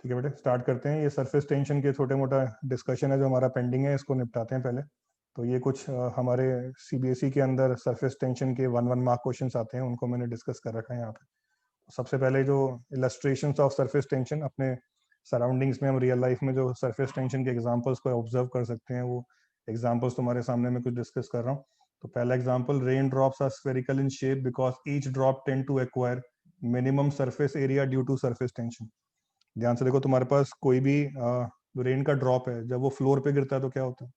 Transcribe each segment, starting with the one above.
ठीक है बेटे, स्टार्ट करते हैं। ये सरफेस टेंशन के छोटे मोटा डिस्कशन है जो हमारा पेंडिंग है, इसको निपटाते हैं पहले। तो ये कुछ हमारे सीबीएसई के अंदर सरफेस टेंशन के 1 1 मार्क क्वेश्चंस आते हैं, उनको मैंने डिस्कस कर रखा है यहाँ पे। तो सबसे पहले जो इलस्ट्रेशंस ऑफ सरफेस टेंशन, अपने सराउंडिंग्स में हम रियल लाइफ में जो सरफेस टेंशन के एग्जांपल्स को ऑब्जर्व कर सकते हैं, वो एग्जांपल्स तुम्हारे सामने मैं कुछ डिस्कस कर रहा हूँ। तो पहला example, raindrops are spherical in shape because each drop tend to acquire minimum surface area due to surface tension. ध्यान से देखो, तुम्हारे पास कोई भी रेन का ड्रॉप है, जब वो फ्लोर पे गिरता है तो क्या होता है?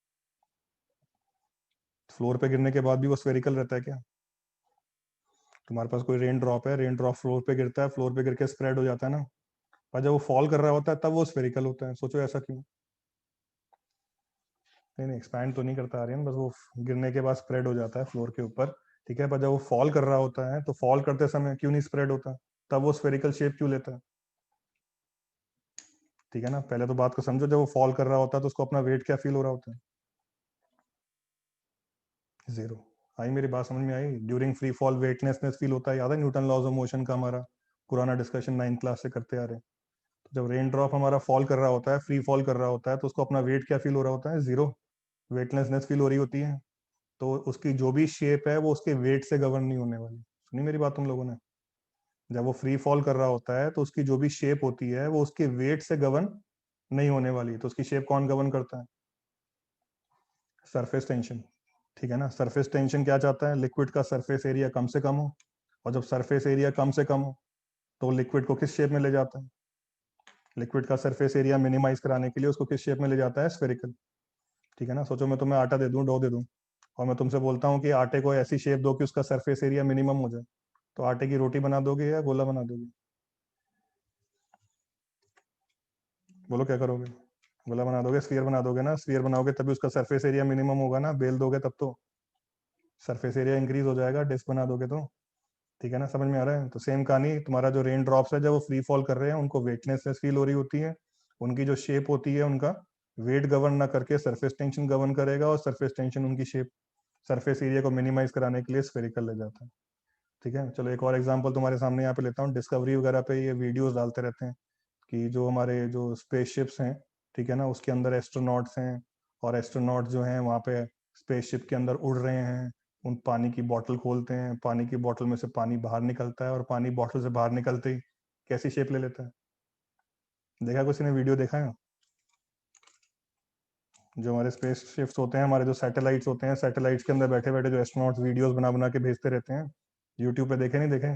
फ्लोर पे गिरने के बाद भी वो स्फेरिकल रहता है क्या? तुम्हारे पास कोई रेन ड्रॉप है, रेन ड्रॉप फ्लोर पे गिरता है, फ्लोर पे गिर के स्प्रेड हो जाता है ना, और जब वो फॉल कर रहा होता है तब वो स्फेरिकल होता है। सोचो ऐसा क्यों? नहीं नहीं, एक्सपैंड तो नहीं करता आर्यन, बस वो गिरने के बाद स्प्रेड हो जाता है फ्लोर के ऊपर। ठीक है, पर जब वो फॉल कर रहा होता है तो फॉल करते समय क्यों नहीं स्प्रेड होता? तब वो स्फेरिकल शेप क्यों लेता है? ठीक है ना, पहले तो बात को समझो। जब वो फॉल कर रहा होता है तो उसको अपना वेट क्या फील हो रहा होता है? जीरो। आई मेरी बात समझ में आई? During free fall weightlessness feel होता है, याद है न्यूटन लॉज ऑफ मोशन का हमारा पुराना डिस्कशन 9th क्लास से करते आ रहे हैं। तो जब रेन ड्रॉप हमारा फॉल कर रहा होता है, फ्री फॉल कर रहा होता है, तो उसको अपना वेट क्या फील हो रहा होता है? जीरो। वेटलेसनेस फील हो रही होती है। तो उसकी जो भी शेप है वो उसके वेट से गवर्न नहीं होने वाली। सुनी मेरी बात तुम लोगों ने? जब वो फ्री फॉल कर रहा होता है तो उसकी जो भी शेप होती है वो उसके वेट से गवर्न नहीं होने वाली। तो उसकी शेप कौन गवर्न करता है? Surface tension. ठीक है ना, सरफेस टेंशन क्या चाहता है? लिक्विड का सरफेस एरिया कम से कम हो। और जब सरफेस एरिया कम से कम हो तो लिक्विड को किस शेप में ले जाता है? लिक्विड का सरफेस एरिया मिनिमाइज कराने के लिए उसको किस शेप में ले जाता है? स्फेरिकल। ठीक है ना, सोचो मैं तुम्हें आटा दे दूं, डो दे दूं, और मैं तुमसे बोलता हूँ कि आटे को ऐसी शेप दो कि उसका सरफेस एरिया मिनिमम हो जाए, तो आटे की रोटी बना दोगे या गोला बना दोगे? बोलो क्या करोगे? गोला बना दोगे, स्फीयर बना दोगे ना। स्फीयर बनाओगे तभी उसका सरफेस एरिया मिनिमम होगा ना, बेल दोगे तब तो सरफेस एरिया इंक्रीज हो जाएगा, डिस्क बना दोगे तो। ठीक है ना, समझ में आ रहा है? तो सेम कहानी, तुम्हारा जो रेन ड्रॉप्स है जब वो फ्री फॉल कर रहे हैं उनको वेटनेस फील हो रही होती है। उनकी जो शेप होती है उनका वेट गवर्न ना करके सरफेस टेंशन गवर्न करेगा, और सरफेस टेंशन उनकी शेप, सरफेस एरिया को मिनिमाइज कराने के लिए स्फेरिकल ले जाता है। ठीक है, चलो एक और एग्जांपल तुम्हारे सामने यहाँ पे लेता हूँ। डिस्कवरी वगैरह पे ये वीडियोस डालते रहते हैं कि जो हमारे जो स्पेसशिप्स हैं, ठीक है ना, उसके अंदर एस्ट्रोनॉट्स हैं, और एस्ट्रोनॉट जो हैं वहाँ पे स्पेसशिप के अंदर उड़ रहे हैं। उन पानी की बोतल खोलते हैं, पानी की बोतल में से पानी बाहर निकलता है, और पानी बोतल से बाहर निकलते ही कैसी शेप ले लेता है? देखा किसी ने? वीडियो देखा है? जो हमारे स्पेस शिप्स होते हैं, हमारे जो सैटेलाइट्स होते हैं, सैटेलाइट्स के अंदर बैठे बैठे जो एस्ट्रोनॉट्स वीडियोस बना बना के भेजते रहते हैं। यूट्यूब पे देखे नहीं देखे?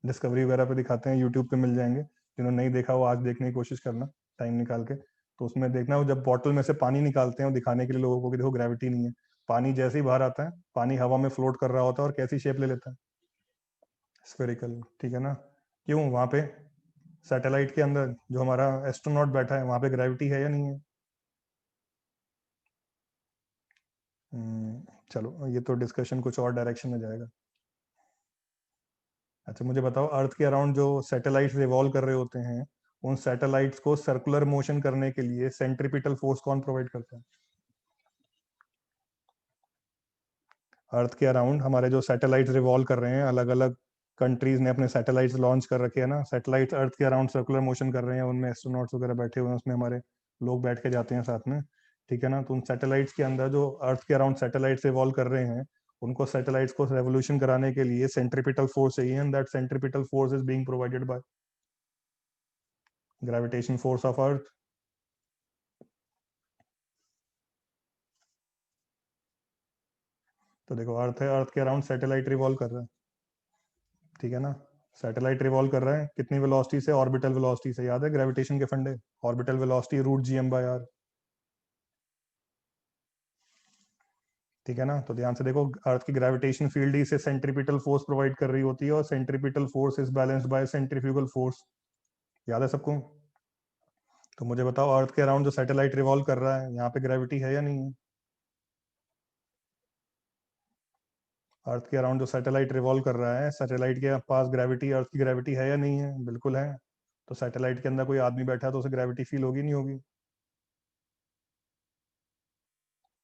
डिस्कवरी वगैरह पे दिखाते हैं, यूट्यूब पे मिल जाएंगे। जिन्होंने नहीं देखा वो आज देखने की कोशिश करना, टाइम निकाल के। तो उसमें देखना, वो जब बॉटल में से पानी निकालते हैं वो दिखाने के लिए लोगों को कि देखो ग्रेविटी नहीं है। पानी जैसे ही बाहर आता है, पानी हवा में फ्लोट कर रहा होता है और कैसी शेप ले लेता है? स्फेरिकल। ठीक है ना? क्यों? वहां पे सैटेलाइट के अंदर जो हमारा एस्ट्रोनॉट बैठा है, वहां पे ग्रेविटी है या नहीं है? चलो ये तो डिस्कशन कुछ और डायरेक्शन में जाएगा। अच्छा मुझे बताओ, अर्थ के अराउंड जो सैटेलाइट्स रिवॉल्व कर रहे होते हैं, उन सैटेलाइट्स को सर्कुलर मोशन करने के लिए सेंट्रीपिटल फोर्स कौन प्रोवाइड करता है? अर्थ के अराउंड हमारे जो सैटेलाइट्स रिवॉल्व कर रहे हैं, अलग अलग कंट्रीज ने अपने सैटेलाइट्स लॉन्च कर रखे हैं ना, सैटेलाइट्स अर्थ के अराउंड सर्कुलर मोशन कर रहे हैं, उनमें एस्ट्रोनॉट्स वगैरह बैठे हुए हैं, उसमें हमारे लोग बैठ के जाते हैं साथ में। ठीक है ना, तो उन सैटेलाइट्स के अंदर जो अर्थ के अराउंड सैटेलाइट्स रिवॉल्व कर रहे हैं, उनको सैटेलाइट्स को रेवोल्यूशन कराने के लिए सेंट्रीपिटल फोर्स चाहिए, and that centripetal force is being provided by gravitation force of earth. तो देखो, अर्थ है, अर्थ के अराउंड सैटेलाइट रिवॉल्व कर रहा है। ठीक है ना, सैटेलाइट रिवॉल्व कर रहा है कितनी वेलोसिटी से? ऑर्बिटल वेलोसिटी से। याद है ग्रेविटेशन के फंडे? Orbital velocity root GM/r। ठीक है ना, तो ध्यान से देखो, अर्थ की ग्रेविटेशन फील्ड ही इसे सेंट्रीपिटल फोर्स प्रोवाइड कर रही होती है, और centripetal force is balanced bye centrifugal force. याद है सबको? तो मुझे बताओ, अर्थ के अराउंड जो सैटेलाइट रिवॉल्व कर रहा है, यहाँ पे ग्रेविटी है या नहीं है? अर्थ के अराउंड जो सैटेलाइट रिवॉल्व कर रहा है, सैटेलाइट के पास ग्रेविटी, अर्थ की ग्रेविटी है या नहीं है? बिल्कुल है। तो सैटेलाइट के अंदर कोई आदमी बैठा है तो उसे ग्रेविटी फील होगी नहीं होगी?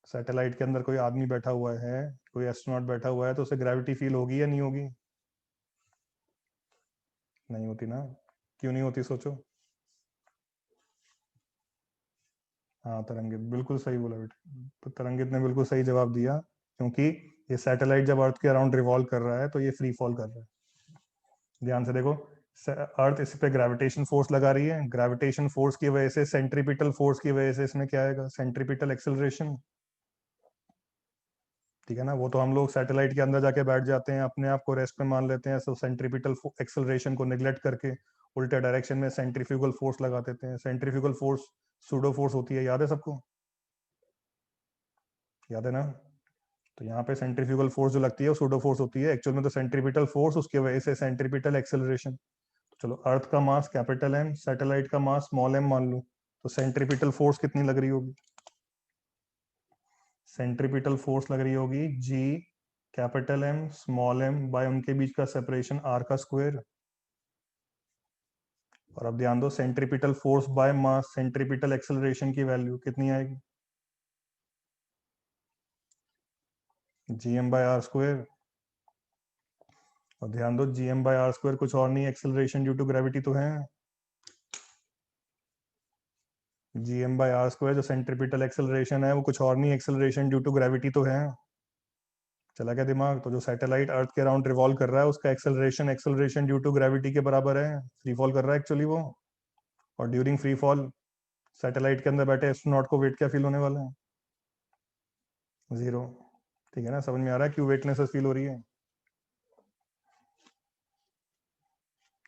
सैटेलाइट के अंदर कोई आदमी बैठा हुआ है, कोई एस्ट्रोनॉट बैठा हुआ है, तो उसे ग्रेविटी फील होगी या नहीं होगी? नहीं होती ना। क्यों नहीं होती? सोचो। हाँ तरंगित, बिल्कुल सही बोला बेटा, तो तरंगित ने बिल्कुल सही जवाब दिया, क्योंकि ये सैटेलाइट जब अर्थ के अराउंड रिवॉल्व कर रहा है तो ये फ्री फॉल कर रहा है। ध्यान से देखो, अर्थ इस पे ग्रेविटेशन फोर्स लगा रही है, ग्रेविटेशन फोर्स की वजह से, सेंट्रीपिटल फोर्स की वजह से इसमें क्या आएगा, सेंट्रीपिटल एक्सेलरेशन। ठीक है ना, वो तो हम लोग सैटेलाइट के अंदर जाके बैठ जाते हैं, अपने आप को रेस्ट पे मान लेते हैं, सो सेंट्रीपिटल एक्सेलरेशन को निगलेक्ट करके उल्टे डायरेक्शन में सेंट्रीफ्यूगल फोर्स लगा देते हैं। सेंट्रीफ्यूगल फोर्स सूडो फोर्स होती है, याद है सबको, याद है ना। तो यहाँ पे सेंट्रीफ्यूगल फोर्स जो लगती है वो सूडो फोर्स होती है, एक्चुअल में तो सेंट्रीपिटल फोर्स, उसकी वजह से सेंट्रीपिटल एक्सेलरेशन। तो चलो, अर्थ का मास कैपिटल एम, सैटेलाइट का मास स्मॉल एम मान लो, तो सेंट्रीपिटल फोर्स कितनी लग रही होगी, सेंट्रीपिटल फोर्स लग रही होगी G capital M small m by उनके बीच का सेपरेशन आर का स्क्वायर। और अब ध्यान दो, centripetal force by mass, centripetal acceleration की वैल्यू कितनी आएगी, G M by R square. और ध्यान दो, G M by R square कुछ और नहीं, एक्सेलरेशन ड्यू टू ग्रेविटी तो है, G M by R square जो सेंट्रीपिटल एक्सेलरेशन है वो कुछ और नहीं, एक्सेलरेशन ड्यू टू ग्रेविटी तो है। चला गया दिमाग। तो जो सैटेलाइट अर्थ के अराउंड रिवॉल्व कर रहा है उसका acceleration, acceleration due to gravity के बराबर है, फ्री फॉल कर रहा है एक्चुअली वो। और ड्यूरिंग फ्री फॉल सैटेलाइट के अंदर बैठे एस्ट्रोनॉट को वेट क्या फील होने वाला है, जीरो। ठीक है ना, समझ में आ रहा है क्यों वेटलेसनेस फील हो रही है,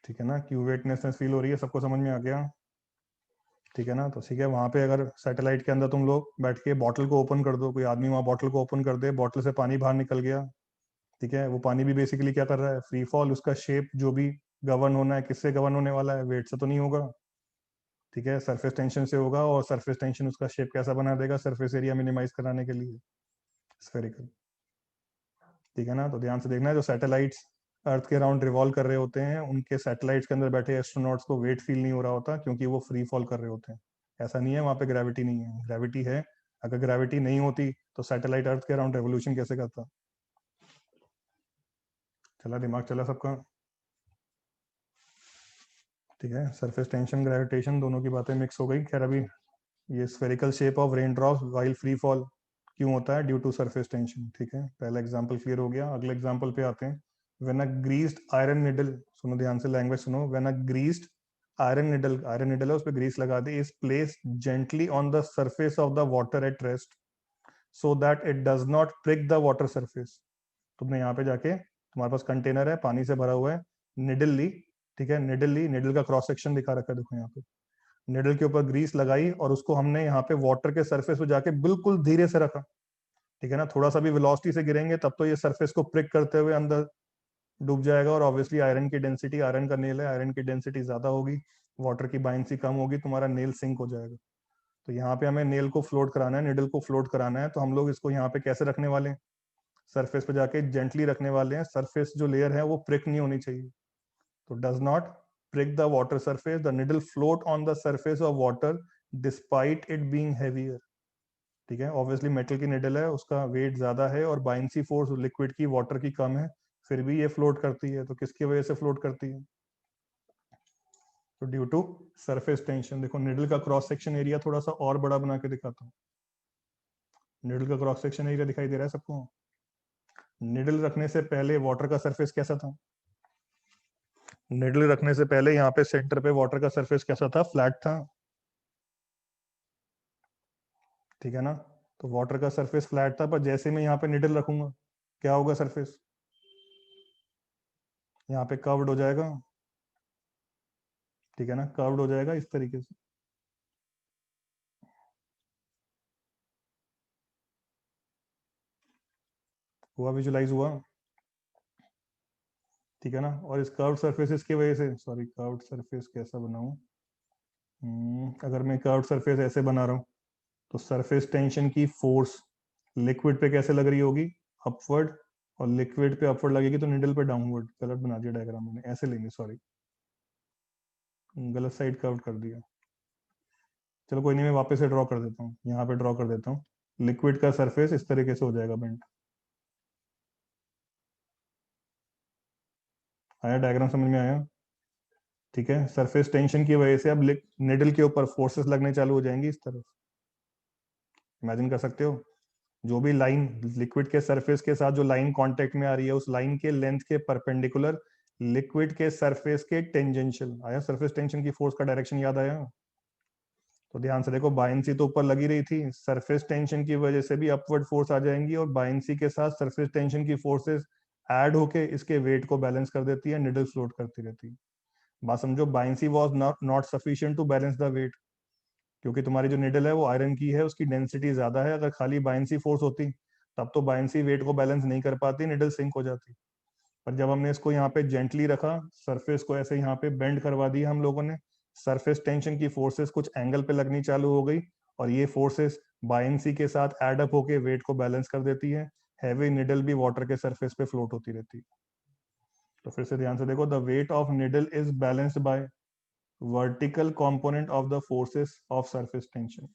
ठीक है ना, क्यों वेटलेसनेस फील हो रही है, सबको समझ में आ गया। ठीक है ना, तो ठीक है, वहां पे अगर सैटेलाइट के अंदर तुम लोग बैठ के बॉटल को ओपन कर दो, कोई आदमी वहां बॉटल को ओपन कर दे, बॉटल से पानी बाहर निकल गया, ठीक है, वो पानी भी बेसिकली क्या कर रहा है, फ्री फॉल। उसका शेप जो भी गवर्न होना है, किससे गवर्न होने वाला है, वेट से तो नहीं होगा, ठीक है, सरफेस टेंशन से होगा। और सरफेस टेंशन उसका शेप कैसा बना देगा, सरफेस एरिया मिनिमाइज कराने के लिए, स्फेरिकल। ठीक है ना, तो ध्यान से देखना है, जो सैटेलाइट्स अर्थ के अराउंड रिवॉल्व कर रहे होते हैं उनके सैटेलाइट्स के अंदर बैठे एस्ट्रोनॉट्स को वेट फील नहीं हो रहा होता, क्योंकि वो फ्री फॉल कर रहे होते हैं। ऐसा नहीं है वहां पे ग्रेविटी नहीं है, ग्रेविटी है। अगर ग्रेविटी नहीं होती तो सैटेलाइट अर्थ के अराउंड रेवोल्यूशन कैसे करता। चला दिमाग, चला सबका। ठीक है, सरफेस टेंशन ग्रेविटेशन दोनों की बातें मिक्स हो गई। खैर अभी ये spherical shape of rain drops while free fall क्यों होता है, ड्यू टू सरफेस टेंशन। ठीक है, पहला एग्जांपल क्लियर हो गया, अगले एग्जांपल पे आते हैं। When a greased iron needle, सुनो ध्यान से, लैंग्वेज सुनो, when a greased iron needle, iron needle है उस पर ग्रीस लगा दी, is placed gently on the surface of the water at rest so that it does not prick the water surface. तुमने यहाँ पे जाके, तुम्हारे पास कंटेनर है पानी से भरा हुआ है, निडल ली, ठीक है, निडल ली, निडल का क्रॉस सेक्शन दिखा रखा है, देखो यहाँ पे, निडल के ऊपर ग्रीस लगाई और उसको हमने यहाँ पे वाटर के सरफेस पे जाके बिल्कुल धीरे से रखा। ठीक है ना, थोड़ा सा भी वेलोसिटी से गिरेंगे तब तो ये सरफेस को प्रिक करते हुए अंदर डूब जाएगा। और ऑब्वियसली आयरन की डेंसिटी, आयरन का नेल है, आयरन की डेंसिटी ज्यादा होगी, वाटर की बाइंसी कम होगी, तुम्हारा नेल सिंक हो जाएगा। तो यहाँ पे हमें नेल को फ्लोट कराना है, निडल को फ्लोट कराना है, तो हम लोग इसको यहाँ पे कैसे रखने वाले हैं, सरफेस पे जाके जेंटली रखने वाले हैं, सरफेस जो लेयर है वो प्रिक नहीं होनी चाहिए। तो does not prick the water surface, the needle float on the surface of water despite it being heavier। ठीक है, ऑब्वियसली मेटल की निडल है, उसका वेट ज्यादा है और बाइंसी फोर्स लिक्विड की, वाटर की कम है, फिर भी ये फ्लोट करती है। तो किसकी वजह से फ्लोट करती है, तो ड्यू टू सरफेस टेंशन। देखो निडल का क्रॉस सेक्शन एरिया थोड़ा सा और बड़ा बना के दिखाता हूँ, निडल का क्रॉस सेक्शन एरिया दिखाई दे रहा है सबको। निडल रखने से पहले वाटर का सरफेस कैसा था, निडल रखने से पहले यहाँ पे सेंटर पे वाटर का सरफेस कैसा था, फ्लैट था। ठीक है ना, तो वाटर का सरफेस फ्लैट था, पर जैसे मैं यहाँ पे निडल रखूंगा क्या होगा, सरफेस यहाँ पे कर्व्ड हो जाएगा। ठीक है ना, कर्व्ड हो जाएगा इस तरीके से, हुआ, विजुलाइज हुआ। ठीक है ना, और इस कर्व्ड सरफेसेस की वजह से, सॉरी कर्व्ड सरफेस कैसा बनाऊं, अगर मैं कर्व्ड सरफेस ऐसे बना रहा हूँ तो सरफेस टेंशन की फोर्स लिक्विड पे कैसे लग रही होगी, अपवर्ड, और लिक्विड पे अपवर्ड लगेगी तो निडल पे डाउनवर्ड। गलत बना दिया डायग्राम मैंने, ऐसे लेंगे, सॉरी गलत साइड कर्व कर दिया। चलो कोई नहीं, मैं वापस से ड्रॉ कर देता हूँ, यहाँ पे ड्रॉ कर देता हूँ। लिक्विड का सरफेस इस तरीके से हो जाएगा बेंड। आया डायग्राम समझ में आया। ठीक है, सरफेस टेंशन की वजह से अब निडल के ऊपर फोर्सेस लगने चालू हो जाएंगी इस तरफ। इमेजिन कर सकते हो, जो भी लाइन लिक्विड के सरफेस के साथ जो लाइन कांटेक्ट में आ रही है, उस लाइन के लेंथ के परपेंडिकुलर लिक्विड के सरफेस के टेंजेंशियल, आया सरफेस टेंशन की फोर्स का डायरेक्शन याद आया? तो ध्यान से देखो, बायंसी तो ऊपर लगी रही थी, सरफेस टेंशन की वजह से भी अपवर्ड फोर्स आ जाएंगी, और बायंसी के साथ सरफेस टेंशन की फोर्सेस ऐड होके इसके वेट को बैलेंस कर देती है, निडल फ्लोट करती रहती है। बात समझो, buoyancy was not sufficient to balance the weight, क्योंकि तुम्हारी जो निडल है वो आयरन की है, उसकी डेंसिटी ज्यादा है। अगर खाली बायंसी फोर्स होती तब तो बायंसी वेट को बैलेंस नहीं कर पाती, निडल सिंक हो जाती। पर जब हमने इसको यहाँ पे जेंटली रखा, सरफेस को ऐसे यहाँ पे बेंड करवा दिया हम लोगों ने, सरफेस टेंशन की फोर्सेस कुछ एंगल पे लगनी चालू हो गई, और ये फोर्सेस बायंसी के साथ एड अप होके वेट को बैलेंस कर देती है। हैवी निडल भी वाटर के सरफेस पे फ्लोट होती रहती है। तो फिर से ध्यान से देखो, the weight of needle is balanced bye vertical component of the forces of surface tension.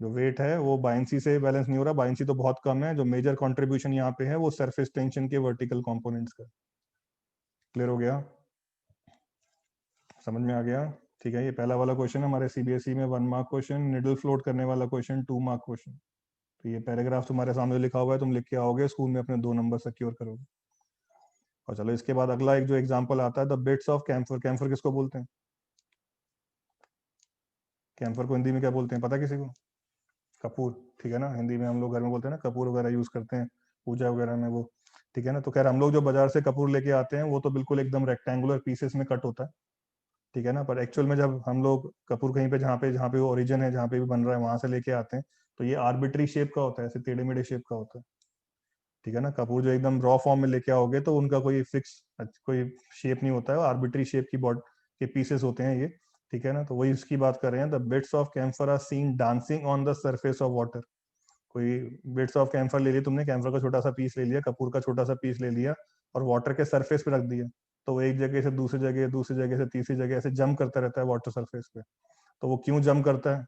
जो वेट है वो बायंसी से बैलेंस नहीं हो रहा, बायंसी तो बहुत कम है, जो मेजर कंट्रीब्यूशन यहाँ पे है वो सरफेस टेंशन के वर्टिकल कंपोनेंट्स का। क्लियर हो गया? समझ में आ गया? ठीक है, ये पहला वाला क्वेश्चन हमारे सीबीएसई में 1 मार्क क्वेश्चन, निडल फ्लोट करने वाला क्वेश्चन 2 मार्क क्वेश्चन। तो ये पैराग्राफ तुम्हारे सामने लिखा हुआ है, तुम लिख के आओगे स्कूल में, अपने 2 नंबर सिक्योर करोगे। और चलो इसके बाद अगला एक जो एग्जांपल आता है, the bits of camphor. Camphor किसको बोलते हैं? कैम्फर को हिंदी में क्या बोलते हैं, पता किसी को? कपूर, ठीक है ना, हिंदी में हम लोग घर में बोलते हैं ना, कपूर वगैरह यूज करते हैं पूजा वगैरह में वो, ठीक है ना। तो खैर हम लोग जो बाजार से कपूर लेके आते हैं वो तो बिल्कुल एकदम रेक्टेंगुलर पीसेस में कट होता है, ठीक है ना। पर एक्चुअल में जब हम लोग कपूर कहीं पे जहाँ पे वो ओरिजिन है, जहाँ पे भी बन रहा है, वहां से लेके आते हैं, तो ये आर्बिट्री शेप का होता है, ऐसे टेढ़े मेढ़े शेप का होता है, ठीक है ना। कपूर जो एकदम रॉ फॉर्म में लेके आओगे तो उनका कोई फिक्स कोई शेप नहीं होता है, आर्बिट्री शेप की बॉड के पीसेस होते हैं ये, ठीक है ना। तो वही उसकी बात कर रहे हैं, the bits of camphor are seen dancing on the surface of water. कोई बिट्स ऑफ कैम्फर ले लिया तुमने, कैम्फर का छोटा सा पीस ले लिया, कपूर का छोटा सा पीस ले लिया, और वाटर के सरफेस पे रख दिया, तो वो एक जगह से दूसरी जगह, दूसरी जगह से तीसरी जगह ऐसे जंप करता रहता है वाटर सरफेस पे। तो वो क्यों जंप करता है?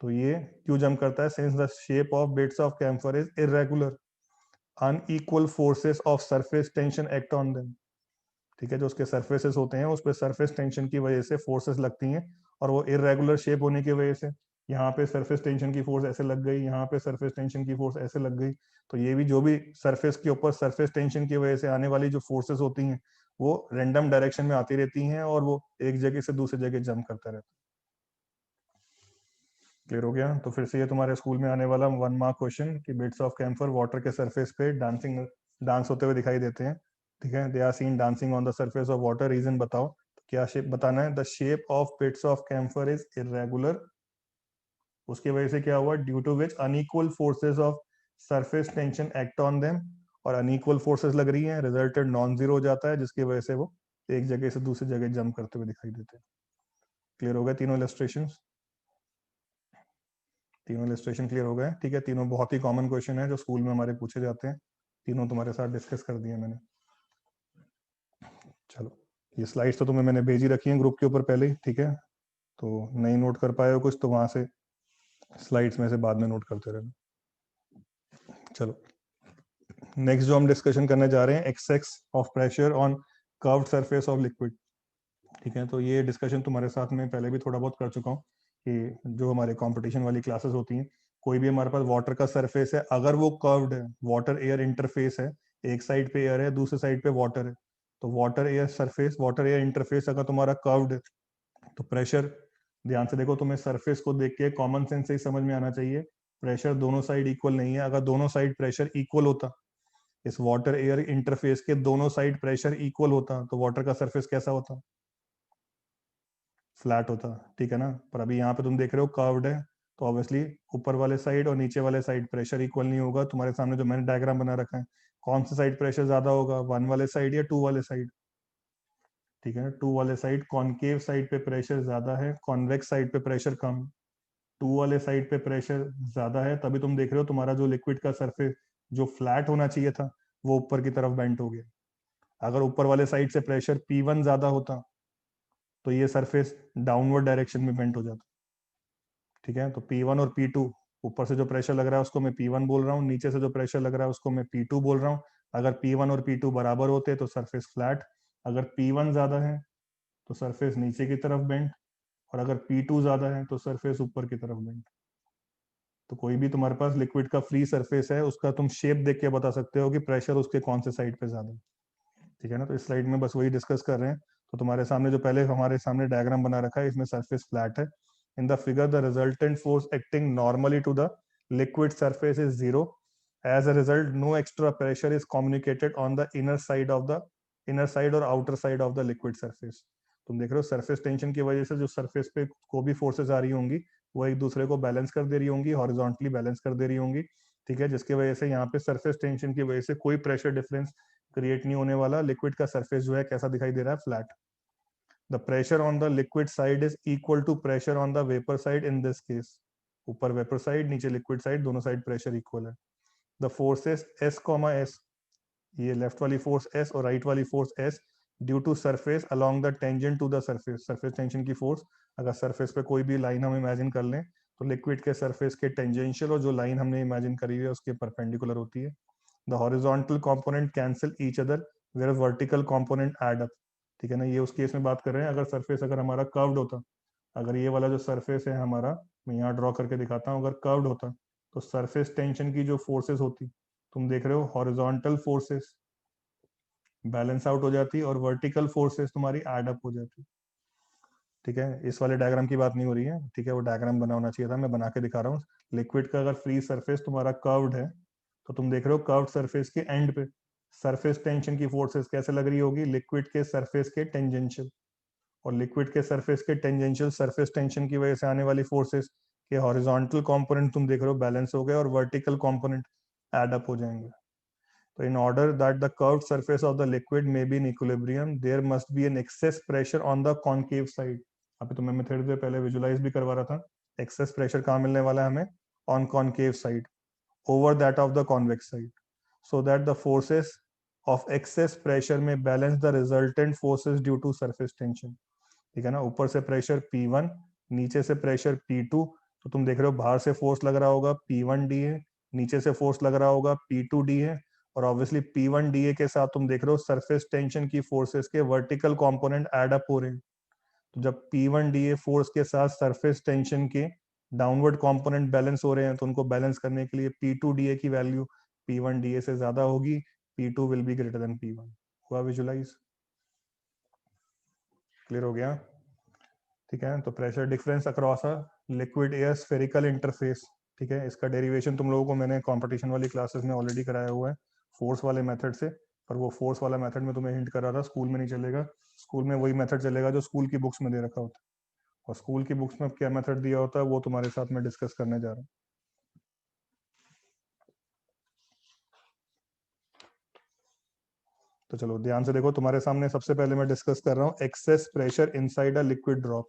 तो ये क्यों जंप करता है? Since the shape of bits of camphor is irregular, unequal forces of surface tension act on them, ठीक है। जो उसके सरफेसेस होते हैं उस पर सरफेस टेंशन की वजह से फोर्सेस लगती हैं, और वो इरेगुलर शेप होने की वजह से यहाँ पे सरफेस टेंशन की फोर्स ऐसे लग गई, यहाँ पे सरफेस टेंशन की फोर्स ऐसे लग गई। तो ये भी जो भी सरफेस के ऊपर सरफेस टेंशन की वजह से आने वाली जो फोर्सेस होती हैं वो रेंडम डायरेक्शन में आती रहती हैं, और वो एक जगह से दूसरी जगह जंप करता रहता है। क्लियर हो गया? तो फिर से ये तुम्हारे स्कूल में आने वाला 1 मार्क क्वेश्चन कि बिट्स ऑफ कैम्फर वाटर के सरफेस पे डांस होते हुए दिखाई देते हैं, ठीक है। They are seen dancing on the surface of water, reason बताओ। तो क्या शेप बताना है? The shape of bits of camphor is irregular, उसकी वजह से क्या हुआ? Due to which unequal forces of surface tension act on them, और अनइक्वल फोर्सेस लग रही हैं, रिजल्टेड नॉन जीरो हो जाता है, जिसकी वजह से वो एक जगह से दूसरी जगह जंप करते हुए दिखाई देते हैं। क्लियर हो गया तीनों इलस्ट्रेशन? तीनों इलस्ट्रेशन क्लियर हो गए? ठीक है, तीनों बहुत ही कॉमन क्वेश्चन है जो स्कूल में हमारे पूछे जाते हैं, तीनों तुम्हारे साथ डिस्कस कर दिए मैंने। चलो, ये स्लाइड्स तो तुम्हें मैंने भेजी रखी हैं ग्रुप के ऊपर पहले ही, ठीक है। तो नहीं नोट कर पाए हो कुछ तो वहां से स्लाइड्स में से बाद में नोट करते रहना। चलो, नेक्स्ट जो हम डिस्कशन करने जा रहे हैं, excess of pressure on curved surface of liquid, ठीक है। तो ये डिस्कशन तुम्हारे साथ में पहले भी थोड़ा बहुत कर चुका हूँ कि जो हमारे कंपटीशन वाली क्लासेस होती हैं, कोई भी हमारे पास वाटर का सरफेस है, अगर वो कर्व्ड है, वाटर एयर इंटरफेस है, एक साइड पे एयर है, दूसरे साइड पे वाटर है, तो water air surface, water air interface अगर तुम्हारा कर्व्ड है, तो प्रेशर, ध्यान से देखो, तुम्हें सरफेस को देख के कॉमन सेंस से ही समझ में आना चाहिए, प्रेशर दोनों साइड इक्वल नहीं है। अगर दोनों साइड प्रेशर इक्वल होता, इस वाटर एयर इंटरफेस के दोनों साइड प्रेशर इक्वल होता, तो वाटर का सरफेस कैसा होता? फ्लैट होता, ठीक है ना। पर अभी यहाँ पे तुम देख रहे हो कर्व्ड है, तो ऑब्वियसली ऊपर वाले साइड और नीचे वाले साइड प्रेशर इक्वल नहीं होगा। तुम्हारे सामने जो मैंने डायग्राम बना रखा है, कौन सा साइड प्रेशर ज्यादा होगा, 1 वाले साइड या 2 वाले साइड? ठीक है, 2 वाले साइड, कॉनकेव साइड पे प्रेशर ज्यादा है, कॉन्वेक्स साइड पे प्रेशर कम। 2 वाले साइड पे प्रेशर ज्यादा है, तभी तुम देख रहे हो तुम्हारा जो लिक्विड का सरफेस जो फ्लैट होना चाहिए था वो ऊपर की तरफ बेंट हो गया। अगर ऊपर वाले साइड से प्रेशर P1 ज्यादा होता तो ये सरफेस डाउनवर्ड डायरेक्शन में बेंट हो जाता, ठीक है। तो P1 और P2, ऊपर से जो प्रेशर लग रहा है उसको मैं P1 बोल रहा हूँ, नीचे से जो प्रेशर लग रहा है उसको मैं P2 बोल रहा हूँ। अगर P1 और P2 बराबर होते तो सरफेस फ्लैट, अगर P1 ज्यादा है तो सरफेस नीचे की तरफ बेंट, और अगर P2 ज्यादा है तो सरफेस ऊपर की तरफ बेंट। तो कोई भी तुम्हारे पास लिक्विड का फ्री सरफेस है, उसका तुम शेप देख के बता सकते हो कि प्रेशर उसके कौन से साइड पे ज्यादा है। ठीक है ना, तो इस स्लाइड में बस वही डिस्कस कर रहे हैं। तो तुम्हारे सामने जो पहले हमारे सामने डायग्राम बना रखा है, इसमें सरफेस फ्लैट है। In the figure the resultant force acting normally to the liquid surface is zero. As a result no extra pressure is communicated on the inner side और outer side of the liquid surface. तुम देख रहे हो surface tension की वजह से जो surface पे को भी फोर्सेस आ रही होंगी, वो एक दूसरे को बैलेंस कर दे रही होंगी, हॉरिजॉन्टली बैलेंस कर दे रही होंगी। ठीक है, जिसकी वजह से यहाँ पे सरफेस टेंशन की वजह से कोई प्रेशर डिफरेंस क्रिएट नहीं होने वाला। लिक्विड का सरफेस जो है कैसा दिखाई दे रहा है, flat. The pressure on the liquid side is equal to pressure on the vapour side in this case. ऊपर वेपर साइड, नीचे लिक्विड साइड, दोनों साइड प्रेशर इक्वल है। The forces S comma S, ये लेफ्ट वाली force S और right वाली force S, due to surface along the tangent to the surface. Surface tension की force, अगर सरफेस पे कोई भी लाइन हम इमेजिन कर लें, तो लिक्विड के सरफेस के टेंजेंशियल और जो लाइन हमने इमेजिन करी हुई है उसके परपेंडिकुलर होती है। The horizontal component cancel each other where vertical component add up. ठीक है ना, ये उस केस में बात कर रहे हैं अगर सरफेस अगर हमारा कर्व्ड होता, अगर ये वाला जो सरफेस है हमारा, मैं यहाँ ड्रॉ करके दिखाता हूँ, अगर कर्व्ड होता तो सरफेस टेंशन की जो फोर्सेस होती, तुम देख रहे हो हॉरिजॉन्टल फोर्सेस बैलेंस आउट हो जाती और वर्टिकल फोर्सेस तुम्हारी ऐड अप हो जाती। ठीक है, इस वाले डायग्राम की बात नहीं हो रही है। ठीक है, वो डायग्राम बना होना चाहिए था, मैं बना के दिखा रहा हूँ। लिक्विड का अगर फ्री सरफेस तुम्हारा कर्व्ड है, तो तुम देख रहे हो कर्व्ड सरफेस के एंड पे सरफेस टेंशन की फोर्सेस कैसे लग रही होगी, लिक्विड के सरफेस के टेंजेंशियल। और लिक्विड के सरफेस के टेंजेंशियल सरफेस टेंशन की वजह से आने वाली फोर्सेस के हॉरिजॉन्टल कंपोनेंट तुम देख रहे हो बैलेंस हो गए और वर्टिकल कंपोनेंट ऐड अप हो जाएंगे। So in order that the curved surface of the liquid may be in equilibrium, there must be an excess pressure on the concave side. अभी तो मैं मेथड से पहले विजुलाइज भी करवा रहा था। एक्सेस प्रेशर कहाँ मिलने वाला है हमें, on concave side, over that of the convex side, so that the forces of excess pressure may balance the resultant forces due to surface tension. ठीक है ना, ऊपर से प्रेशर P1, नीचे से प्रेशर P2। तो तुम देख रहे हो बाहर से फोर्स लग रहा होगा P1D है, नीचे से फोर्स लग रहा होगा P2D है, और ऑब्वियसली P1DA के साथ तुम देख रहे हो सरफेस टेंशन की फोर्सेस के वर्टिकल कंपोनेंट ऐड अप हो रहे हैं। तो जब P1DA फोर्स के साथ सरफेस टेंशन के डाउनवर्ड कंपोनेंट बैलेंस हो रहे हैं, तो उनको बैलेंस करने के लिए P2DA की वैल्यू P1DA से ज्यादा होगी, P2 will be greater than P1। हुआ विजुलाइज, क्लियर हो गया? ठीक है, तो pressure difference across a liquid air spherical interface. ठीक है, इसका डेरिवेशन तुम लोगों को मैंने कंपटीशन वाली क्लासेस में ऑलरेडी कराया हुआ है फोर्स वाले मेथड से, पर वो फोर्स वाला मेथड में तुम्हें हिंट कर रहा था स्कूल में नहीं चलेगा। स्कूल में वही मेथड चलेगा जो स्कूल की बुक्स में दे रखा होता है, और स्कूल की बुक्स में क्या मेथड दिया होता है वो तुम्हारे साथ में डिस्कस करने जा रहा हूँ। तो चलो ध्यान से देखो, तुम्हारे सामने सबसे पहले मैं डिस्कस कर रहा हूँ excess pressure inside a liquid drop.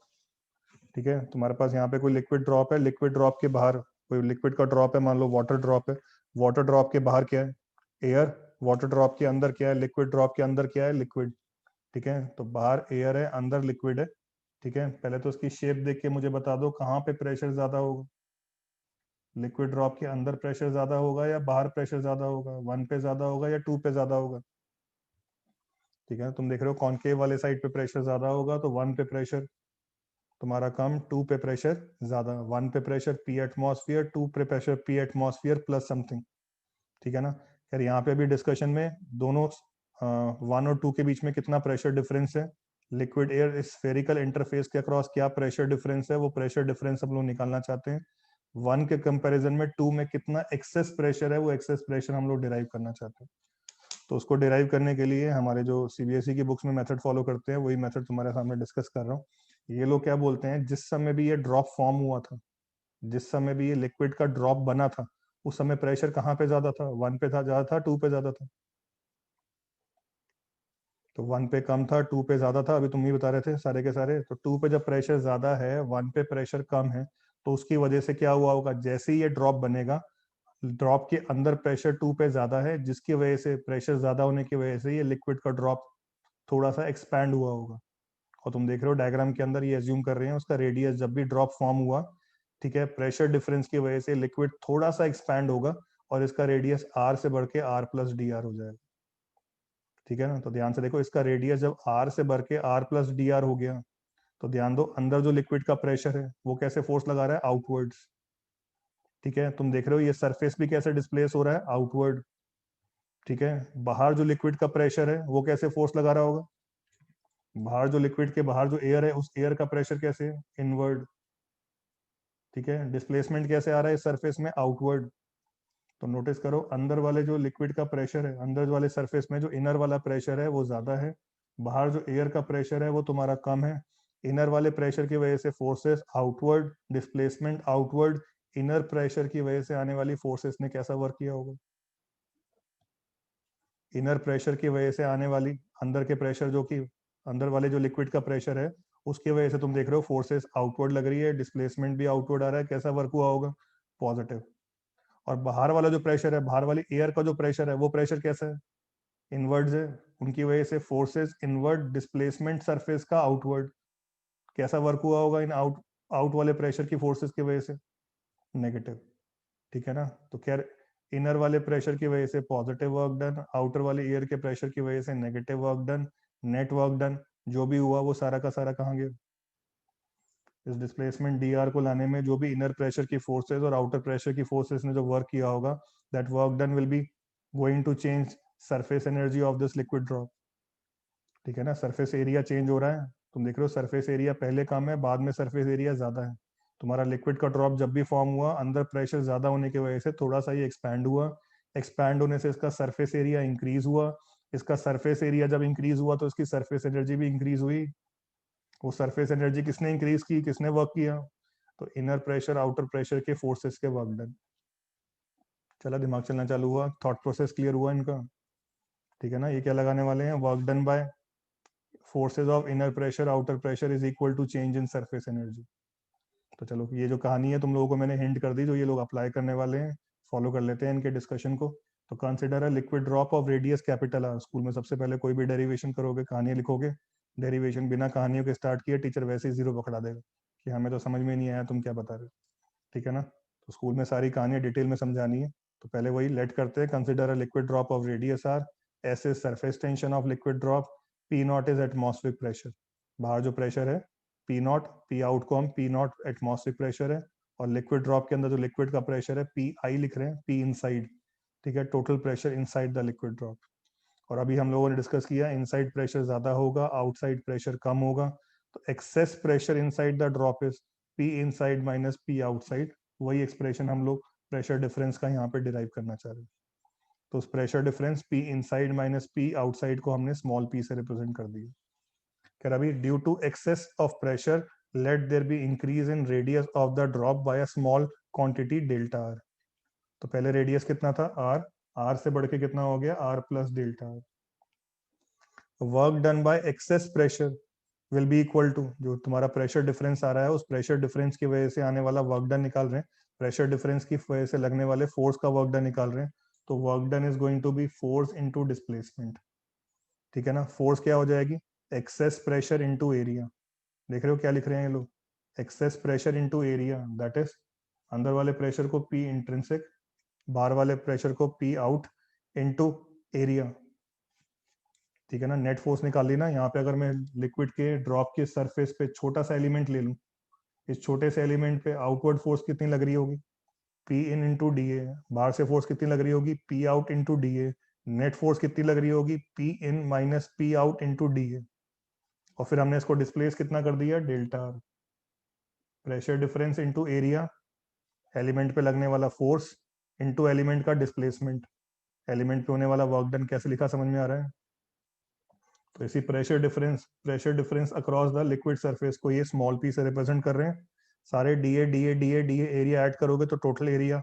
ठीक है, तुम्हारे पास यहाँ पे कोई लिक्विड ड्रॉप है, लिक्विड ड्रॉप के बाहर कोई लिक्विड का ड्रॉप है, मान लो वाटर ड्रॉप है। वाटर ड्रॉप के बाहर क्या है, एयर। वाटर ड्रॉप के अंदर क्या है, लिक्विड ड्रॉप के अंदर क्या है, लिक्विड। ठीक है, तो बाहर एयर है, अंदर लिक्विड है। ठीक है, पहले तो उसकी शेप देख के मुझे बता दो कहाँ पे प्रेशर ज्यादा होगा। लिक्विड ड्रॉप के अंदर प्रेशर ज्यादा होगा या बाहर प्रेशर ज्यादा होगा, 1 पे ज्यादा होगा या 2 पे ज्यादा होगा। ठीक है, तुम देख रहे हो कॉनकेव वाले साइड पे प्रेशर ज्यादा होगा, तो 1 पे प्रेशर तुम्हारा कम, 2 पे प्रेशर ज्यादा। 1 पे प्रेशर P एटमॉस्फेयर, 2 पे pressure P atmosphere plus something. ठीक है ना, यार यहाँ पे भी डिस्कशन में दोनों 1 और 2 के बीच में कितना प्रेशर डिफरेंस है, लिक्विड एयर स्फेरिकल इंटरफेस के अक्रॉस क्या प्रेशर डिफरेंस है, वो प्रेशर डिफरेंस हम लोग निकालना चाहते हैं। 1 के कंपैरिजन में 2 में कितना एक्सेस प्रेशर है, वो एक्सेस प्रेशर हम लोग डिराइव करना चाहते हैं। तो उसको डिराइव करने के लिए हमारे जो सीबीएसई की बुक्स में मेथड फॉलो करते हैं, वही मेथड तुम्हारे सामने डिस्कस कर रहा हूँ। ये लोग क्या बोलते हैं, जिस समय भी ये ड्रॉप फॉर्म हुआ था, जिस समय भी ये लिक्विड का ड्रॉप बना था, उस समय प्रेशर कहाँ पे ज्यादा था, 1 पे था ज्यादा था, 2 पे ज्यादा था। तो 1 पे कम था, 2 पे ज्यादा था, अभी तुम ही बता रहे थे सारे के सारे। तो 2 पे जब प्रेशर ज्यादा है, 1 पे प्रेशर कम है, तो उसकी वजह से क्या हुआ होगा, जैसे ही ये ड्रॉप बनेगा, ड्रॉप के अंदर प्रेशर 2 पे ज्यादा है, जिसकी वजह से प्रेशर ज्यादा होने की वजह से ये लिक्विड का ड्रॉप थोड़ा सा एक्सपैंड हुआ होगा। और तुम देख रहे हो डायग्राम के अंदर ये एज्यूम कर रहे हैं उसका रेडियस जब भी ड्रॉप फॉर्म हुआ, ठीक है, प्रेशर डिफरेंस की वजह से लिक्विड थोड़ा सा एक्सपैंड होगा और इसका रेडियस आर से बढ़ के आर प्लस डी आर हो जाएगा। ठीक है ना, तो ध्यान से देखो, इसका रेडियस जब आर से बढ़ के आर प्लस डी आर हो गया, तो ध्यान दो अंदर जो लिक्विड का प्रेशर है वो कैसे फोर्स लगा रहा है, आउटवर्ड्स। ठीक है, तुम देख रहे हो ये सरफेस भी कैसे डिस्प्लेस हो रहा है, आउटवर्ड। ठीक है, बाहर जो लिक्विड का प्रेशर है वो कैसे फोर्स लगा रहा होगा, बाहर जो लिक्विड के बाहर जो एयर है उस एयर का प्रेशर कैसे है, इनवर्ड। ठीक है, डिस्प्लेसमेंट कैसे आ रहा है इस सरफेस में, आउटवर्ड। तो नोटिस करो अंदर वाले जो लिक्विड का प्रेशर है, अंदर वाले सरफेस में जो इनर वाला प्रेशर है वो ज्यादा है, बाहर जो एयर का प्रेशर है वो तुम्हारा कम है। इनर वाले प्रेशर की वजह से forces outward, displacement outward. Inner pressure की वजह से आने वाली फोर्सेस ने कैसा वर्क किया होगा, इनर प्रेशर की वजह से आने वाली, अंदर के प्रेशर जो कि अंदर वाले जो लिक्विड का प्रेशर है उसकी वजह से तुम देख रहे हो फोर्सेस आउटवर्ड लग रही है, डिस्प्लेसमेंट भी आउटवर्ड आ रहा है, कैसा वर्क हुआ होगा, पॉजिटिव। और बाहर वाला जो प्रेशर है, बाहर वाली एयर का जो प्रेशर है वो प्रेशर कैसा है, इनवर्ड्स है, उनकी वजह से फोर्सेस इनवर्ड, डिस्प्लेसमेंट सरफेस का आउटवर्ड। कैसा वर्क हुआ होगा इन आउट आउट वाले प्रेशर की फोर्सेस की वजह से, नेगेटिव। ठीक है ना, तो खैर इनर वाले प्रेशर की वजह से पॉजिटिव वर्क डन, आउटर वाले एयर के प्रेशर की वजह से negative work done, net work done. जो भी हुआ वो सारा का सारा कहाँ गया, इस डिस्प्लेसमेंट डी आर को लाने में जो भी इनर प्रेशर की फोर्सेस और आउटर प्रेशर की फोर्सेस ने जो वर्क किया होगा, that work done will be going to change surface energy of this liquid drop. ठीक है ना, सरफेस एरिया चेंज हो रहा है, तुम देख रहे हो सरफेस एरिया पहले कम है, बाद में सरफेस एरिया ज्यादा है। तुम्हारा लिक्विड का ड्रॉप जब भी फॉर्म हुआ, अंदर प्रेशर ज्यादा होने की वजह से थोड़ा सा ये एक्सपैंड हुआ, एक्सपैंड होने से इसका सरफेस एरिया इंक्रीज हुआ। इसका सरफेस एरिया जब इंक्रीज हुआ तो इसकी सरफेस एनर्जी भी इंक्रीज हुई। वो सरफेस एनर्जी किसने इंक्रीज की, किसने वर्क किया, तो इनर प्रेशर आउटर प्रेशर के फोर्सेस के वर्क डन। चला दिमाग चलना चालू हुआ, थॉट प्रोसेस क्लियर हुआ इनका। ठीक है ना, ये क्या लगाने वाले हैं, work done by forces of inner pressure outer pressure is equal to change in surface energy. तो चलो ये जो कहानी है तुम लोगों को मैंने हिंट कर दी, जो ये लोग अप्लाई करने वाले हैं, फॉलो कर लेते हैं इनके डिस्कशन को। तो consider a liquid drop of radius capital R. School में सबसे पहले कोई भी डेरिवेशन करोगे, कहानियां लिखोगे, डेरिवेशन बिना कहानियों के स्टार्ट किए टीचर वैसे ही जीरो पकड़ा देगा कि हमें तो समझ में नहीं आया तुम क्या बता रहे हो। ठीक है ना, तो स्कूल में सारी कहानियां डिटेल में समझानी है। तो पहले वही लेट करते हैं, consider a liquid drop of radius R, S is surface tension of liquid drop, P naught is atmospheric pressure. बाहर जो प्रेशर है पी नॉट, पी आउट को हम पी नॉट एटमॉस्फेरिक प्रेशर है, और लिक्विड ड्रॉप के अंदर जो लिक्विड का प्रेशर है पी आई लिख रहे हैं, पी इनसाइड। ठीक है, total pressure inside the liquid drop. और अभी हम लोगों ने डिस्कस किया इनसाइड प्रेशर ज्यादा होगा, आउटसाइड प्रेशर कम होगा। तो excess pressure inside the drop is P inside minus P outside. वही एक्सप्रेशन हम लोग प्रेशर डिफरेंस का यहाँ पे डिराइव करना चाह रहे हैं। तो उस pressure difference P inside minus P outside को हमने स्मॉल पी से रिप्रेजेंट कर दिया। कह अभी due to excess of pressure let there be increase in radius of the drop by a small quantity delta R. तो पहले रेडियस कितना था, आर, आर से बढ़ के कितना हो गया, R plus delta R. Work done by excess pressure will be equal to, जो तुम्हारा प्रेशर डिफरेंस आ रहा है उस प्रेशर डिफरेंस की वजह से आने वाला वर्क डन निकाल रहे हैं, प्रेशर डिफरेंस की वजह से लगने वाले फोर्स का वर्क डन निकाल रहे हैं। तो work done is going to be force into displacement. ठीक है ना, फोर्स क्या हो जाएगी, एक्सेस प्रेशर इनटू एरिया। देख रहे हो क्या लिख रहे हैं ये लोग, excess pressure into area, that is अंदर वाले प्रेशर को पी इंट्रिंसिक, बाहर वाले प्रेशर को पी आउट इनटू एरिया। ठीक है ना, नेट फोर्स निकाल ली ना। यहाँ पे अगर मैं लिक्विड के ड्रॉप के सरफेस पे छोटा सा एलिमेंट ले लूं, इस छोटे से एलिमेंट पे आउटवर्ड फोर्स कितनी लग रही होगी, P in into D A. बाहर से फोर्स कितनी लग रही होगी, P out into D A. Net force कितनी लग रही होगी, P in minus P out into D A. और फिर हमने इसको डिस्प्लेस कितना कर दिया, delta R. Pressure difference into area, element पे लगने वाला फोर्स इंटू एलिमेंट का डिस्प्लेसमेंट। एलिमेंट पे होने वाला वर्क डन कैसे लिखा समझ में आ रहा है। तो इसी pressure difference across the liquid surface को ये स्मॉल पी से रिप्रेजेंट कर रहे हैं। सारे D A D A D A D A area add करोगे तो टोटल एरिया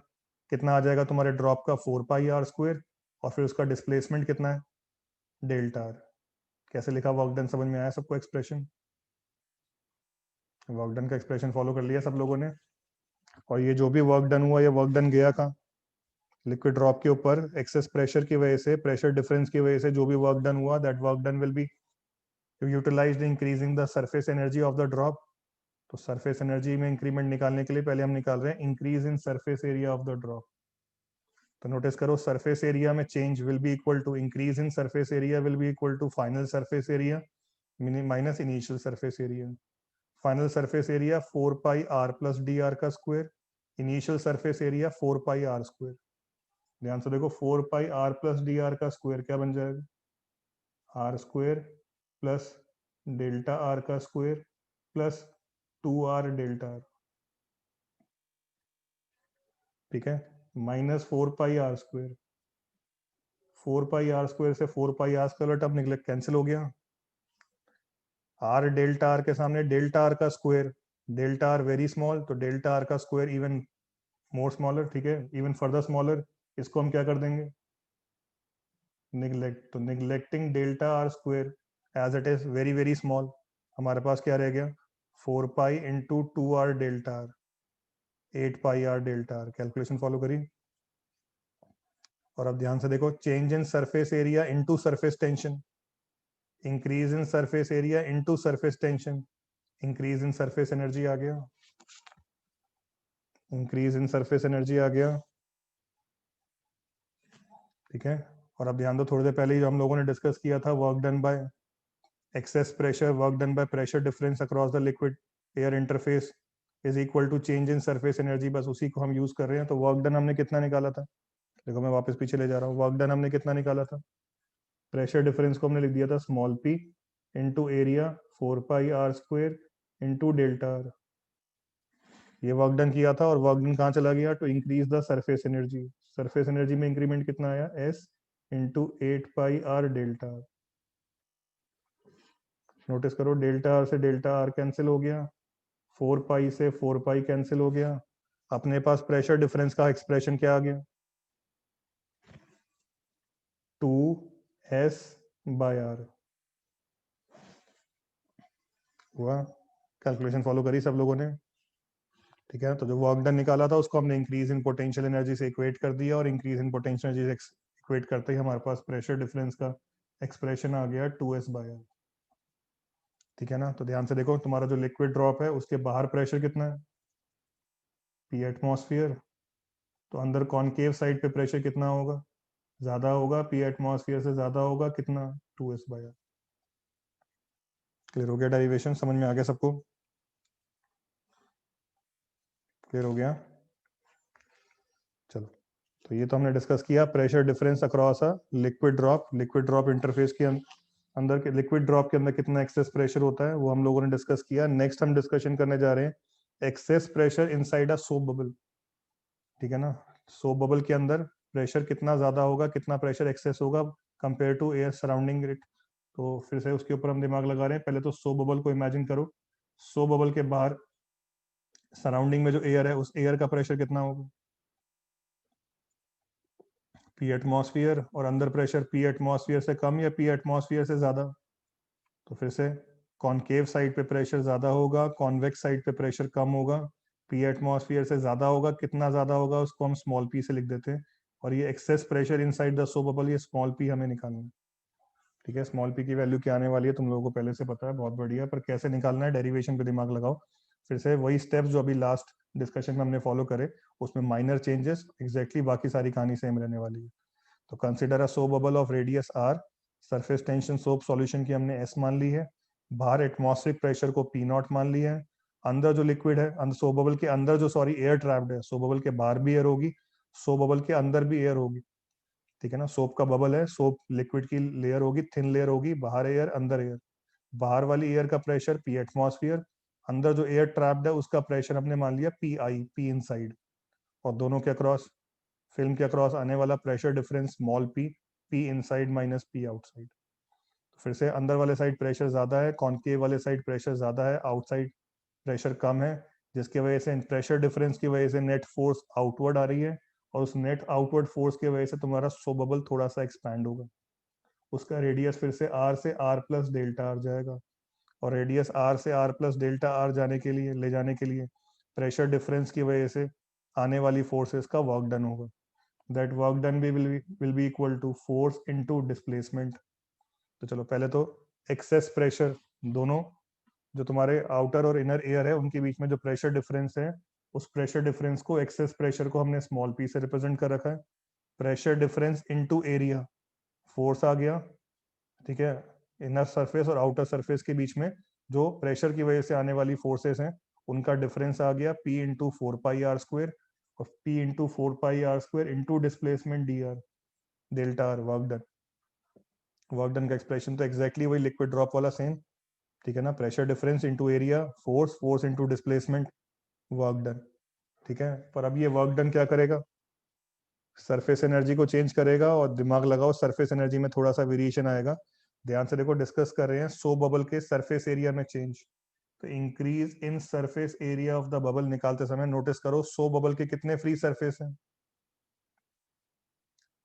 कितना आ जाएगा तुम्हारे ड्रॉप का, 4 पाई r स्क्वायर। और फिर उसका डिस्प्लेसमेंट कितना है, डेल्टा आर। कैसे लिखा वर्क डन, समझ में आया सबको एक्सप्रेशन, वर्क डन का एक्सप्रेशन फॉलो कर लिया सब लोगों ने। और ये जो भी वर्क डन हुआ, ये वर्क डन गया कहाँ, लिक्विड ड्रॉप के ऊपर एक्सेस प्रेशर की वजह से, प्रेशर डिफरेंस की वजह से जो भी वर्क डन हुआ, that work done will be utilised increasing the surface energy of the drop. तो सरफेस एनर्जी में इंक्रीमेंट निकालने के लिए पहले हम निकाल रहे हैं increase in surface area of the drop. तो नोटिस करो सरफेस एरिया में change will be equal to increase in surface area will be equal to final surface area minus initial surface area. Final surface area 4 pi r plus D R का square initial surface area 4 pi R square. ध्यान से देखो 4 pi R plus D R का square क्या बन जाएगा, R square plus delta R का square plus 2r delta R, ठीक है, minus 4 pi R square. 4 pi R square से 4 पाई आर स्क्वायर टर्म निकले, कैंसिल हो गया। आर डेल्टा आर के सामने डेल्टा आर का square, delta R very small, तो डेल्टा आर का स्क्वायर इवन मोर स्मॉलर, ठीक है, इवन फर्दर स्मॉलर। इसको हम क्या कर देंगे, निगलेक्ट, तो neglecting delta R square as it is very very small, हमारे पास क्या रह गया, 4 pi into 2r delta R, 8 pi R delta R. Calculation follow करी। और अब ध्यान से देखो, change in surface area into surface tension, increase in surface area into surface tension, increase in surface energy आ गया, इंक्रीज इन सरफेस एनर्जी आ गया, ठीक है। और अब ध्यान दो, थोड़ी देर पहले ही जो हम लोगों ने डिस्कस किया था, work done by excess pressure, work done by pressure difference across the liquid air interface is equal to change in surface energy, बस उसी को हम यूज कर रहे हैं। तो वर्क डन हमने कितना निकाला था, देखो मैं वापस पीछे ले जा रहा हूँ, वर्क डन हमने कितना निकाला था, प्रेशर डिफरेंस को हमने लिख दिया था small P into area 4 pi R square into delta R. ये वर्क डन किया था और वर्क डन कहाँ चला गया, to increase the surface energy. Surface energy में इंक्रीमेंट कितना आया, S into 8 pi R delta R. Notice करो, डेल्टा आर से डेल्टा आर कैंसिल हो गया, 4 पाई से 4 पाई कैंसिल हो गया। अपने पास प्रेशर डिफरेंस का एक्सप्रेशन क्या आ गया, 2s बाय आर हुआ। कैलकुलेशन फॉलो करी सब लोगों ने, ठीक है। तो जो वर्क डन निकाला था उसको हमने इंक्रीज इन पोटेंशियल एनर्जी से इक्वेट कर दिया, और इंक्रीज इन पोटेंशियल एनर्जी से इक्वेट करते ही हमारे पास प्रेशर डिफरेंस का एक्सप्रेशन आ गया 2s बाय आर, ठीक है ना। तो ध्यान से देखो, तुम्हारा जो लिक्विड ड्रॉप है उसके बाहर प्रेशर कितना है, पी एटमॉस्फेयर, तो अंदर कॉनकेव साइड पे प्रेशर कितना होगा, ज्यादा होगा, पी एटमॉस्फेयर से ज्यादा होगा, कितना, 2s बाय आर। क्लियर हो गया, डेरिवेशन समझ में आ गया सबको, क्लियर हो गया। चलो, तो ये तो हमने डिस्कस किया pressure difference across a liquid drop, liquid drop interface के अंदर के लिक्विड ड्रॉप के अंदर कितना एक्सेस प्रेशर होता है वो हम लोगों ने डिस्कस किया। नेक्स्ट हम डिस्कशन करने जा रहे हैं excess pressure inside a soap bubble, ठीक है ना। सोप बबल के अंदर प्रेशर कितना ज्यादा होगा, कितना प्रेशर एक्सेस होगा compare to air surrounding it. तो फिर से उसके ऊपर हम दिमाग लगा रहे हैं। पहले तो सोप बबल को इमेजिन करो, सोप बबल के बाहर सराउंडिंग में जो एयर है उस एयर का प्रेशर कितना होगा, पी एटमॉस्फेयर, और अंदर प्रेशर पी एटमॉस्फेयर से कम या पी एटमॉस्फेयर से ज्यादा। तो फिर से कॉनकेव साइड पे प्रेशर ज्यादा होगा, कॉन्वेक्स साइड पे प्रेशर कम होगा, पी एटमॉस्फेयर से ज्यादा होगा, कितना ज्यादा होगा उसको हम स्मॉल पी से लिख देते हैं। और ये excess pressure inside the soap bubble, ये स्मॉल पी हमें निकालना है, ठीक है। स्मॉल पी की वैल्यू क्या आने वाली है तुम लोगों को पहले से पता है, बहुत बढ़िया, पर कैसे निकालना है डेरिवेशन पे दिमाग लगाओ। फिर से वही स्टेप्स जो अभी लास्ट डिस्कशन में हमने फॉलो करे, उसमें माइनर चेंजेस, एग्जैक्टली बाकी सारी कहानी सेम रहने वाली है। तो consider a soap bubble of radius R, surface tension soap solution की हमने एस मान ली है, बाहर एटमॉस्फेरिक प्रेशर को पी नॉट मान लिया है, अंदर जो लिक्विड है, अंदर सोप बबल के अंदर जो सॉरी एयर ट्रैप्ड है, सोप बबल के बाहर भी एयर होगी, सोप बबल के अंदर भी एयर होगी, ठीक है ना। सोप का बबल है, सोप लिक्विड की लेयर होगी, थिन लेयर होगी, बाहर एयर अंदर एयर, बाहर वाली एयर का प्रेशर पी एटमॉस्फेयर, अंदर जो एयर ट्रैप्ड है उसका प्रेशर हमने मान लिया पी आई, पी इनसाइड, और दोनों के अक्रॉस, फिल्म के अक्रॉस आने वाला pressure difference small P, P inside minus P outside. फिर से अंदर वाले साइड प्रेशर ज्यादा है, कॉनकेव वाले साइड प्रेशर ज्यादा है, आउटसाइड प्रेशर कम है, जिसकी वजह से प्रेशर डिफरेंस की वजह से नेट फोर्स आउटवर्ड आ रही है, और उस नेट आउटवर्ड फोर्स की वजह से तुम्हारा सोप बबल थोड़ा सा एक्सपैंड होगा। उसका रेडियस फिर से आर से आर प्लस डेल्टा आर जाएगा, और रेडियस आर से आर प्लस डेल्टा आर जाने के लिए, ले जाने के लिए प्रेशर डिफरेंस की वजह से आने वाली फोर्सेस का वर्क डन होगा। दैट वर्क डन भी will be equal to force into displacement. तो चलो पहले तो एक्सेस प्रेशर, दोनों जो तुम्हारे आउटर और इनर एयर है उनके बीच में जो प्रेशर डिफरेंस है, उस प्रेशर डिफरेंस को, एक्सेस प्रेशर को हमने स्मॉल पी से रिप्रेजेंट कर रखा है। Pressure difference into area, force आ गया, ठीक है। इनर सरफेस और आउटर सरफेस के बीच में जो प्रेशर की वजह से आने वाली फोर्सेस हैं उनका डिफरेंस आ गया P into 4 pi R square, और P into 4πr² into displacement dr delta r work done का एक्सप्रेशन तो एग्जैक्टली वही लिक्विड ड्रॉप वाला सेम, ठीक है ना, pressure difference into area, force into displacement, work done, ठीक है। पर अब ये वर्क डन क्या करेगा, सरफेस एनर्जी को चेंज करेगा, और दिमाग लगाओ सरफेस एनर्जी में थोड़ा सा वेरिएशन आएगा। ध्यान से देखो, डिस्कस कर रहे हैं सो बबल के सरफेस एरिया में चेंज, तो increase in surface area of the bubble निकालते समय नोटिस करो सो बबल के कितने फ्री सरफेस हैं,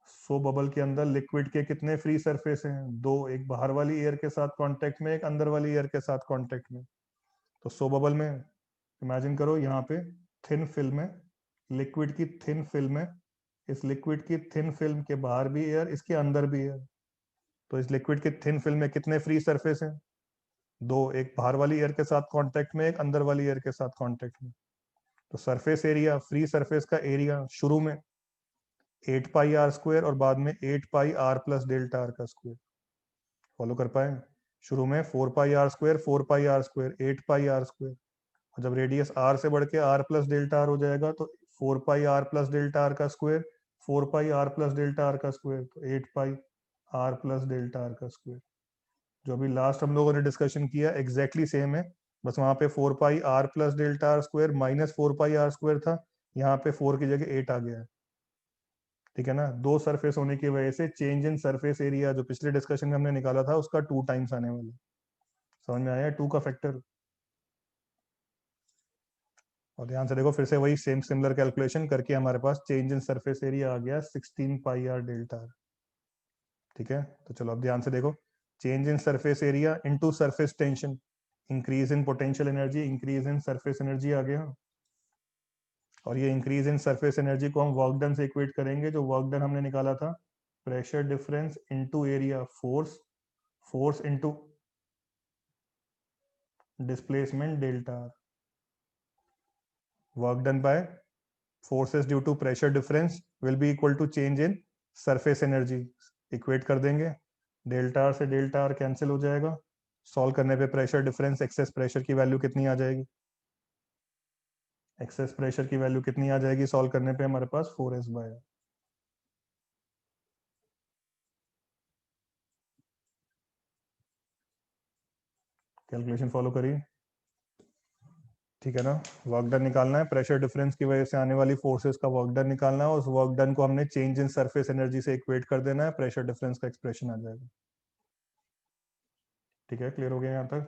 सो बबल के अंदर लिक्विड के कितने फ्री सरफेस हैं, दो, एक बाहर वाली एयर के साथ कांटेक्ट में, एक अंदर वाली एयर के साथ कांटेक्ट में। तो सो बबल में इमेजिन करो यहाँ पे थिन फिल्म है, लिक्विड की थिन फिल्म है, इस लिक्विड की थिन फिल्म के बाहर भी एयर, इसके अंदर भी एयर। तो इस लिक्विड की थिन फिल्म में कितने फ्री सरफेस हैं, दो, एक बाहर वाली एयर के साथ कांटेक्ट में, एक अंदर वाली एयर के साथ कांटेक्ट में। तो सरफेस एरिया, फ्री सरफेस का एरिया शुरू में 8πr² और बाद में 8πr प्लस डेल्टा आर का स्क्वायर, फॉलो कर पाए, शुरू में 4πr², 4πr², 8πr², और जब रेडियस r से बढ़ के r प्लस डेल्टा आर हो जाएगा तो 4πr प्लस डेल्टा आर का square, 4πr plus delta R का स्क्वायर, तो 8πr प्लस डेल्टा आर का स्क्वायर। जो अभी लास्ट हम लोगों ने डिस्कशन किया एग्जैक्टली सेम है, बस वहां पे 4πr plus delta R square minus 4πr² था, यहाँ पे 4 की जगह 8 आ गया है, ठीक है ना। दो सरफेस होने की वजह से चेंज इन सरफेस एरिया जो पिछले डिस्कशन में हमने निकाला था उसका 2 टाइम्स आने वाला, समझ में आया 2 का फैक्टर। और ध्यान से देखो फिर से वही सेम सिमिलर कैलकुलेशन करके हमारे पास चेंज इन सरफेस एरिया आ गया 16πr डेल्टा आर, ठीक है। तो चलो अब ध्यान से देखो, change in surface area into surface tension, increase in potential energy, increase in surface energy आ गया, और ये इंक्रीज इन सरफेस एनर्जी को हम वर्क डन से इक्वेट करेंगे, जो वर्क डन हमने निकाला था pressure difference into area, force into displacement delta R, work done bye forces due to pressure difference will be equal to change in surface energy, equate कर देंगे, delta R से delta R cancel हो जाएगा, solve करने पे pressure difference excess pressure की value कितनी आ जाएगी, एक्सेस प्रेशर की वैल्यू कितनी आ जाएगी सॉल्व करने पे हमारे पास 4s/r। कैलकुलेशन फॉलो करिए, ठीक है ना। वर्क डन निकालना है, प्रेशर डिफरेंस की वजह से आने वाली फोर्सेस का वर्क डन निकालना है, उस वर्क डन को हमने चेंज इन सरफेस एनर्जी से इक्वेट कर देना है, प्रेशर डिफरेंस का एक्सप्रेशन आ जाएगा, ठीक है। क्लियर हो गया यहाँ तक।